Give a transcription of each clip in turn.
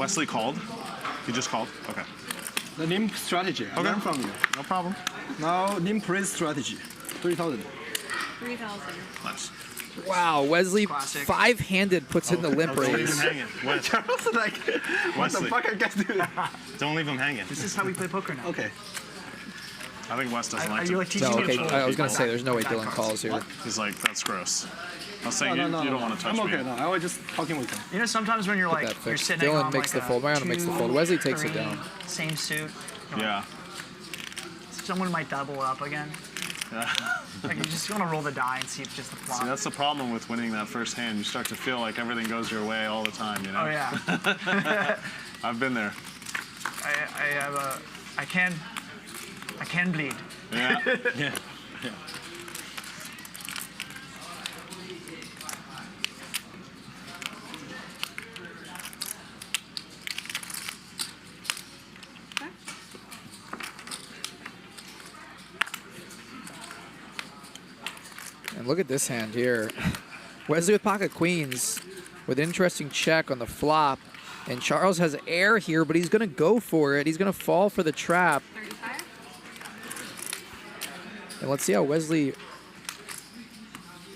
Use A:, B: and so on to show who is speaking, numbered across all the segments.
A: Wesley called. He just called. Okay.
B: The limp strategy. I learned from you.
A: No problem.
B: Now limp raise strategy. 3,000.
C: 3,000.
A: Nice.
D: Wow, Wesley
E: Classic.
D: five-handed puts in the limp
A: Don't leave him
D: raise.
A: hanging.
B: Charles like, what
A: Wesley.
B: the fuck I guys do?
A: Don't leave him hanging.
E: This is how we play poker now.
B: Okay.
A: I think Wes doesn't
E: Are
A: like
E: you
A: to.
E: like teaching
D: No,
E: me
D: okay,
E: to fold?
D: I was going to say there's no way Dylan calls here.
A: He's like, that's gross. I was saying
B: No,
A: you don't want to touch
B: I'm
A: me.
B: okay. No, I was just talking with him.
E: You know, sometimes when you're like,
D: That
E: you're
D: fixed.
E: sitting
D: Dylan
E: on
D: makes
E: like
D: the fold. Mariano makes the fold.
E: 2,
D: Wesley takes it
E: 3,
D: down.
E: Same suit.
A: Yeah.
E: Someone might double up again.
A: Yeah.
E: Like you just want to roll the die and see if just the flop.
A: See, that's the problem with winning that first hand. You start to feel like everything goes your way all the time, you know?
E: Oh yeah.
A: I've been there.
E: I can bleed.
A: Yeah.
B: Yeah.
D: And look at this hand here. Wesley with pocket queens with interesting check on the flop. And Charles has air here, but he's going to go for it. He's going to fall for the trap.
C: 35.
D: And let's see how Wesley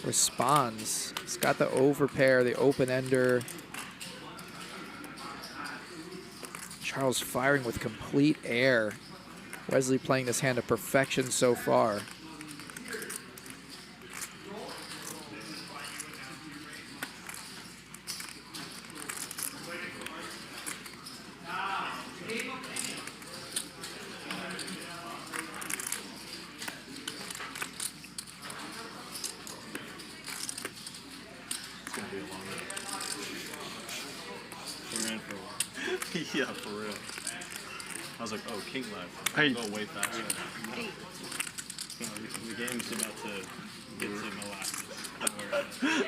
D: responds. He's got the overpair, the open-ender. Charles firing with complete air. Wesley playing this hand to perfection so far.
A: It's going to be a long night. We ran for a while. Yeah, for real. I was like, oh, king left.
B: Hey.
A: Go way faster.
C: 8.
A: The game's about to get to molasses. Don't worry.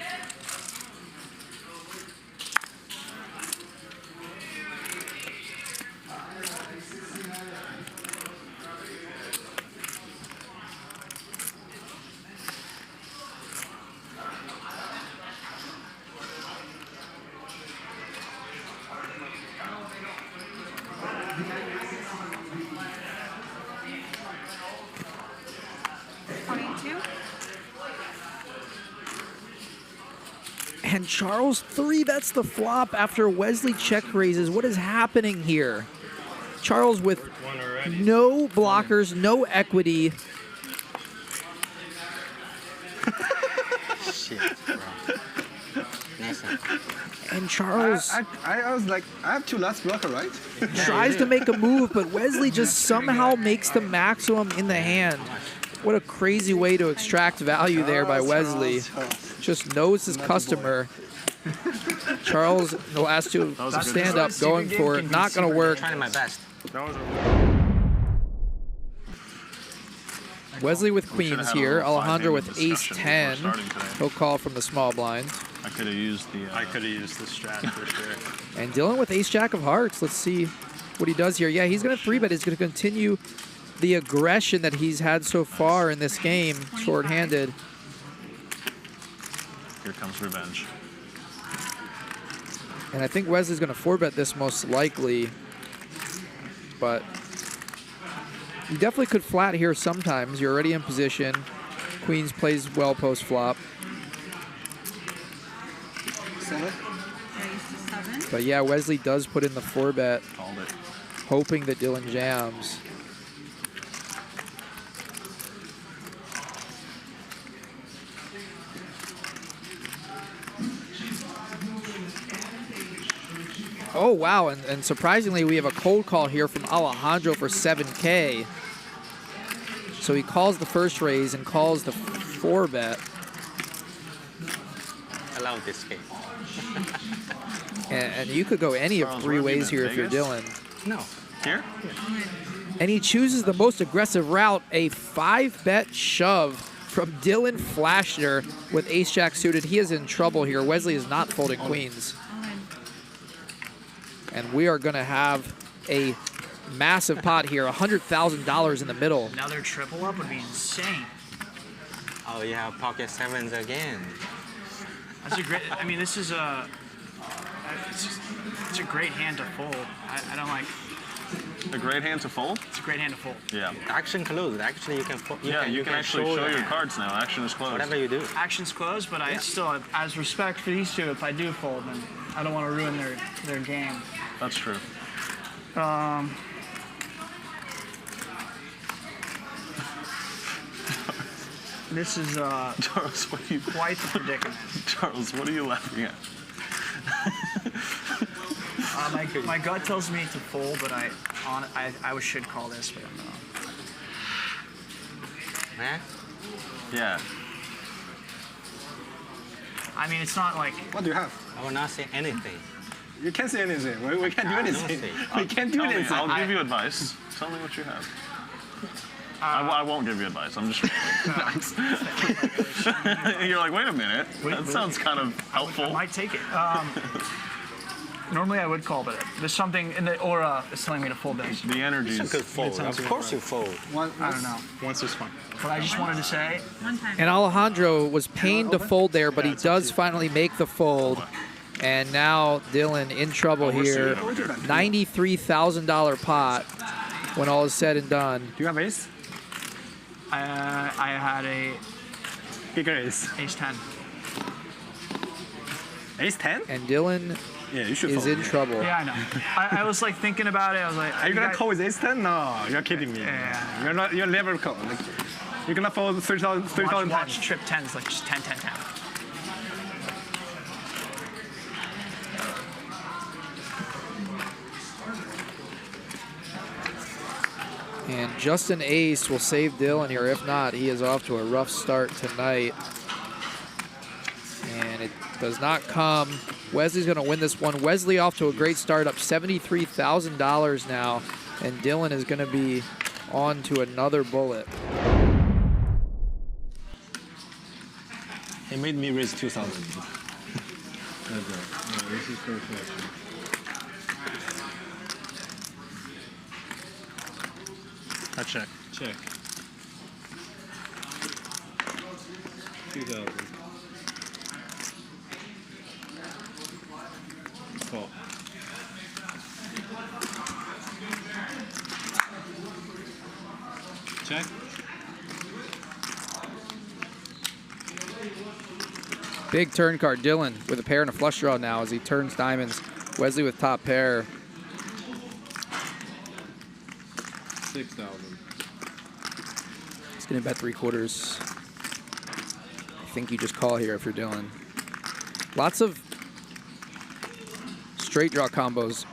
D: And Charles 3-bets the flop after Wesley check raises. What is happening here? Charles with no blockers, no equity.
F: Shit, bro. Listen.
D: And Charles
B: I was like, I have 2 last blocker, right?
D: tries to make a move, but Wesley just somehow makes the maximum in the hand. What a crazy way to extract value there by Wesley. Just knows his customer. Charles, the last 2 stand up, going for it, not going to work.
F: Trying my best.
D: Wesley with
A: We should've
D: queens
A: had a
D: here.
A: little
D: Alejandro with
A: five-handed
D: ace
A: discussion
D: 10.
A: before starting today.
D: He'll call from the small blind.
A: I could have used the. I could have used the strat for sure.
D: And Dylan with ace jack of hearts. Let's see what he does here. Yeah, he's going to 3-bet. He's going to continue the aggression that he's had so far in this game, short-handed.
A: Here comes revenge.
D: And I think Wesley's going to 4-bet this most likely. But you definitely could flat here sometimes. You're already in position. Queens plays well post-flop.
B: 7.
C: Raise to 7.
D: But yeah, Wesley does put in the 4-bet,
A: Called it.
D: hoping that Dylan jams. Oh, wow, and surprisingly, we have a cold call here from Alejandro for 7K. So he calls the first raise and calls the 4-bet.
F: I love this game.
D: And you could go any of
A: Charles,
D: 3
A: where have you
D: ways
A: been,
D: here if you're
A: Vegas?
D: Dylan.
F: No.
A: Here?
D: And he chooses the most aggressive route, a 5-bet shove from Dylan Flashner with ace-jack suited. He is in trouble here. Wesley is not folding queens.
C: All in.
D: And we are going to have a massive pot here, $100,000 in the middle.
E: Another triple up would be insane.
F: Oh, you have pocket sevens again.
E: That's a great. I mean, this is a. It's a great hand to fold. I don't like.
A: A great hand to fold?
E: It's a great hand to fold.
A: Yeah.
F: Action closed. Actually, you can.
A: You can actually show your
F: hand.
A: cards now. Action is closed.
F: Whatever you do.
E: Action's closed, but I still, as respect for these two, if I do fold, then I don't want to ruin their game.
A: That's true.
E: This is
A: Charles, what are you?
E: quite the predicament.
A: Charles, what are you laughing at?
E: My gut tells me to fold, but I should call this, but I'm not.
F: Huh?
A: Yeah.
E: I mean, it's not like
B: What do you have?
F: I will not say anything.
B: You can't say anything. We can't do
F: I don't
B: anything.
F: say.
B: We can't do
A: Tell me,
B: anything.
A: I'll give you advice. Tell me what you have. I won't give you advice. I'm just. You're like, wait a minute. That sounds kind of
E: I
A: helpful.
E: might take it. Normally I would call, but there's something in the aura that's telling me to fold this.
A: The energy
F: It's a good
A: is.
F: fold. Of course you fold.
E: I don't know.
A: Once is fine.
E: But I just wanted to say,
C: One time.
D: And Alejandro was pained to fold there, but he does finally make the fold. And now Dylan in trouble
A: we're
D: here.
A: seeing over here.
D: $93,000 pot when all is said and done.
B: Do you have ace?
E: I had a
B: Bigger ace.
E: ace 10.
B: Ace 10?
D: And Dylan
B: Yeah, you should
D: is
B: fold.
D: in trouble.
E: Yeah, I know. I was like thinking about it. I was like,
B: Are you gonna call with ace 10? No, you're kidding me.
E: Yeah.
B: You're not. You're never call. Like, you're gonna fold 30,000
E: watch
B: times.
E: trip 10s, like just 10, 10, 10.
D: And just an ace will save Dylan here. If not, he is off to a rough start tonight. And it does not come. Wesley's going to win this one. Wesley off to a great start, up $73,000 now. And Dylan is going to be on to another bullet.
B: It made me raise 2,000.
A: This is perfect. I check.
G: Check. 2,000. Call. Check.
D: Big turn card. Dylan with a pair and a flush draw now as he turns diamonds. Wesley with top pair.
G: 6,000.
D: He's going to bet 3/4. I think you just call here if you're Dylan. Lots of straight draw combos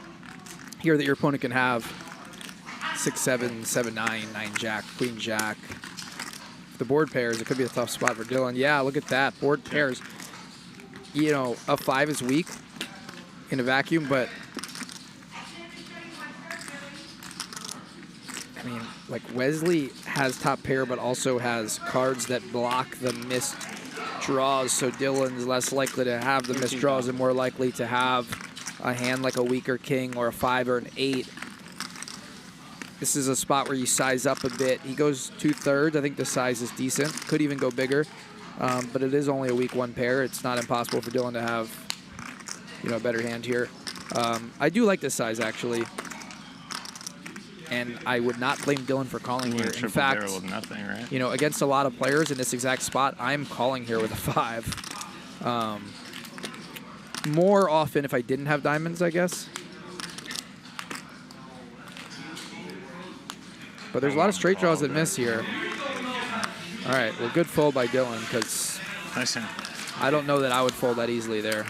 D: here that your opponent can have. 6-7, 7-9, 9-jack, queen jack. The board pairs, it could be a tough spot for Dylan. Yeah, look at that. Board pairs. You know, a 5 is weak in a vacuum, but I mean, like Wesley has top pair, but also has cards that block the missed draws. So Dylan's less likely to have the missed draws and more likely to have a hand like a weaker king or a 5 or an 8. This is a spot where you size up a bit. He goes 2/3. I think the size is decent. Could even go bigger, but it is only a weak 1 pair. It's not impossible for Dylan to have, you know, a better hand here. I do like this size actually. And I would not blame Dylan for calling here. In
A: Triple
D: fact,
A: barrel with nothing, right?
D: you know, against a lot of players in this exact spot, I'm calling here with a 5. More often if I didn't have diamonds, I guess. But there's a lot of straight draws that miss here. All right, well, good fold by Dylan because
A: Nice hand.
D: I don't know that I would fold that easily there.